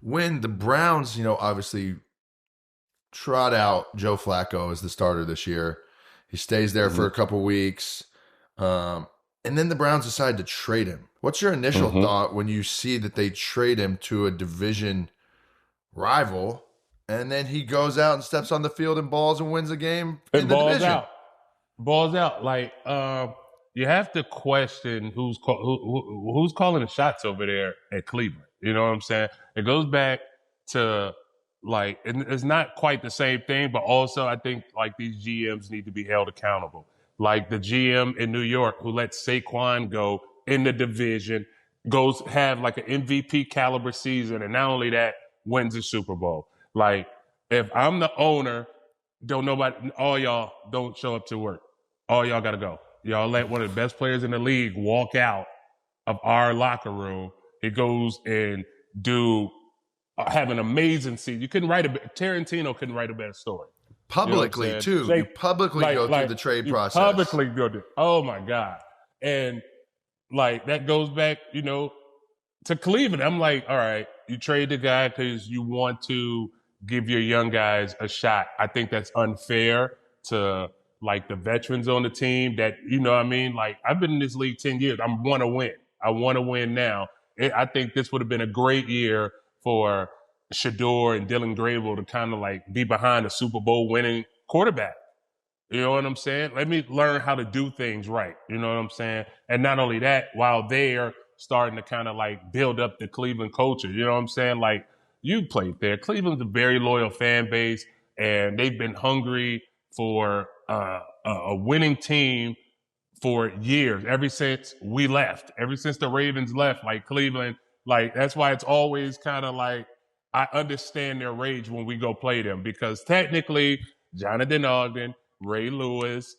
when the Browns, obviously trot out Joe Flacco as the starter this year. He stays there for a couple weeks. And then the Browns decide to trade him. What's your initial thought when you see that they trade him to a division rival, and then he goes out and steps on the field and balls and wins a game in the division? Balls out. Like, you have to question who's calling the shots over there at Cleveland. You know what I'm saying? It goes back to, like, it's not quite the same thing, but also I think, like, these GMs need to be held accountable. Like the GM in New York who let Saquon go in the division, goes have like an MVP caliber season, and not only that, wins the Super Bowl. Like, if I'm the owner, all y'all don't show up to work. All y'all got to go. Y'all let one of the best players in the league walk out of our locker room. He goes and have an amazing season. Tarantino couldn't write a better story. Publicly, too. You publicly go through the trade process. Publicly go through. Oh, my God. And, like, that goes back, to Cleveland. I'm like, all right, you trade the guy because you want to give your young guys a shot. I think that's unfair to, like, the veterans on the team that, like, I've been in this league 10 years. I want to win. I want to win now. I think this would have been a great year for Shador and Dylan Grable to kind of, like, be behind a Super Bowl winning quarterback. You know what I'm saying? Let me learn how to do things right. You know what I'm saying? And not only that, while they're starting to kind of, like, build up the Cleveland culture. You know what I'm saying? Like, you played there. Cleveland's a very loyal fan base, and they've been hungry for a winning team for years, ever since we left, ever since the Ravens left. Like, Cleveland, like, that's why it's always kind of like, I understand their rage when we go play them, because technically Jonathan Ogden, Ray Lewis,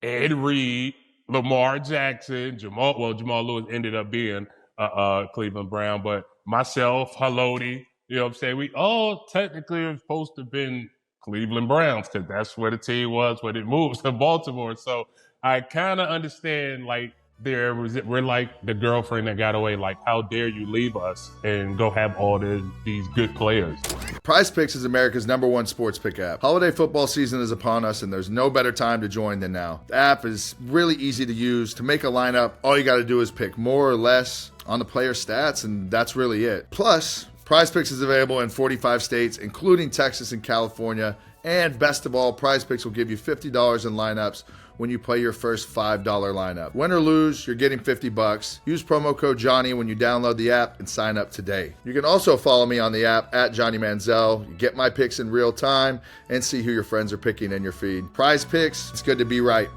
Ed Reed, Lamar Jackson, Jamal Lewis ended up being a Cleveland Brown, but myself, Haloti, you know what I'm saying? We all technically are supposed to have been Cleveland Browns, because that's where the team was when it moved to Baltimore. So I kind of understand, like, we're like the girlfriend that got away. Like, how dare you leave us and go have all these good players? PrizePicks is America's #1 sports pick app. Holiday football season is upon us, and there's no better time to join than now. The app is really easy to use. To make a lineup, all you got to do is pick more or less on the player stats, and that's really it. Plus, PrizePicks is available in 45 states, including Texas and California. And best of all, PrizePicks will give you $50 in lineups when you play your first $5 lineup. Win or lose, you're getting $50. Use promo code Johnny when you download the app and sign up today. You can also follow me on the app at Johnny Manziel. You get my picks in real time and see who your friends are picking in your feed. PrizePicks, it's good to be right.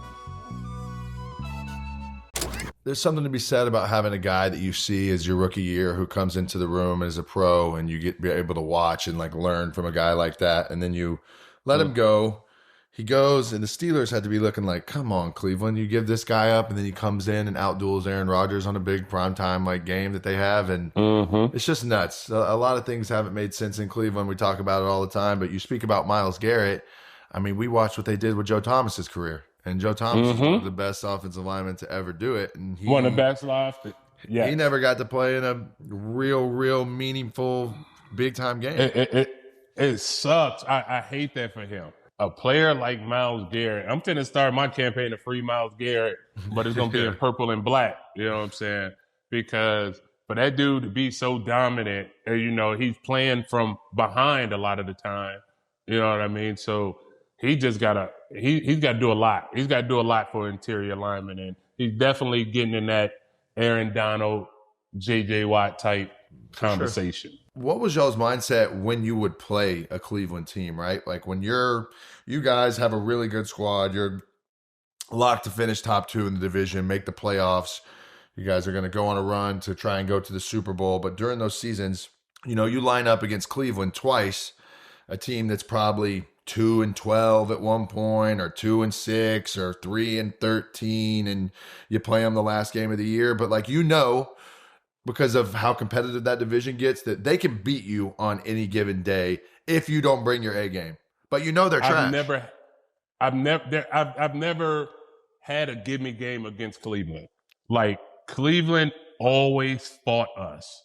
There's something to be said about having a guy that you see as your rookie year who comes into the room as a pro, and you be able to watch and, like, learn from a guy like that, and then you let him go. He goes, and the Steelers had to be looking like, come on, Cleveland, you give this guy up, and then he comes in and outduels Aaron Rodgers on a big primetime, like, game that they have, and it's just nuts. A lot of things haven't made sense in Cleveland. We talk about it all the time, but you speak about Myles Garrett. I mean, we watched what they did with Joe Thomas's career, and Joe Thomas is one of the best offensive linemen to ever do it. And one of the best lives. He never got to play in a real meaningful, big-time game. It sucks. I hate that for him. A player like Myles Garrett, I'm finna start my campaign to free Myles Garrett, but it's going to be in purple and black. You know what I'm saying? Because for that dude to be so dominant, he's playing from behind a lot of the time. You know what I mean? So he just he's got to do a lot. He's got to do a lot for interior linemen, and he's definitely getting in that Aaron Donald, J.J. Watt type conversation. Sure. What was y'all's mindset when you would play a Cleveland team, right? Like, when you guys have a really good squad, you're locked to finish top 2 in the division, make the playoffs. You guys are going to go on a run to try and go to the Super Bowl. But during those seasons, you line up against Cleveland twice, a team that's probably 2-12 at one point, or 2-6, or 3-13, and you play them the last game of the year. But, like, because of how competitive that division gets, that they can beat you on any given day if you don't bring your A game. But they're trash. I've never had a gimme game against Cleveland. Like, Cleveland always fought us.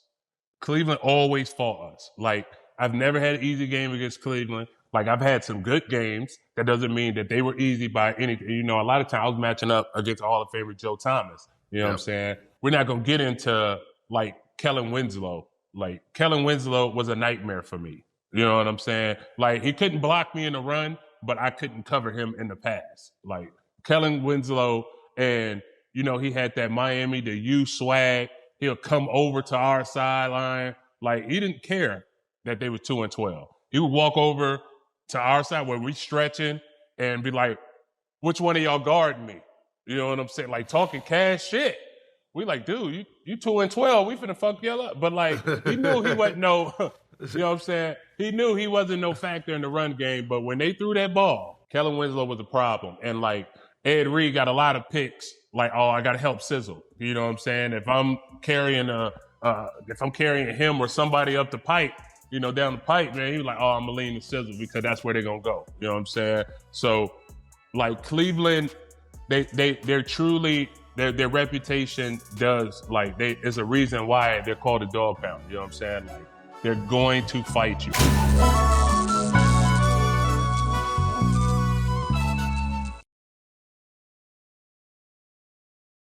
Cleveland always fought us. Like, I've never had an easy game against Cleveland. Like, I've had some good games. That doesn't mean that they were easy by anything. You know, a lot of times I was matching up against Hall of Famer Joe Thomas. You know what I'm saying? We're not going to get into, like, Kellen Winslow. Like, Kellen Winslow was a nightmare for me. You know what I'm saying? Like, he couldn't block me in the run, but I couldn't cover him in the pass. Like, Kellen Winslow, and, you know, he had that Miami, the U swag. He'll come over to our sideline. Like, he didn't care that they were 2-12. He would walk over to our side where we stretching and be like, which one of y'all guarding me? You know what I'm saying? Like, talking cash shit. We like, dude, you 2-12. We finna fuck y'all up. But, like, he knew he wasn't no, you know what I'm saying? He knew he wasn't no factor in the run game. But when they threw that ball, Kellen Winslow was a problem. And, like, Ed Reed got a lot of picks. Like, oh, I got to help Sizzle. You know what I'm saying? If I'm carrying him or somebody up the pipe, you know, down the pipe, man, he was like, oh, I'm going to lean to Sizzle because that's where they're going to go. You know what I'm saying? So, like, Cleveland, they're truly, their reputation does, like, there's a reason why they're called a dog pound. You know what I'm saying? Like, they're going to fight you.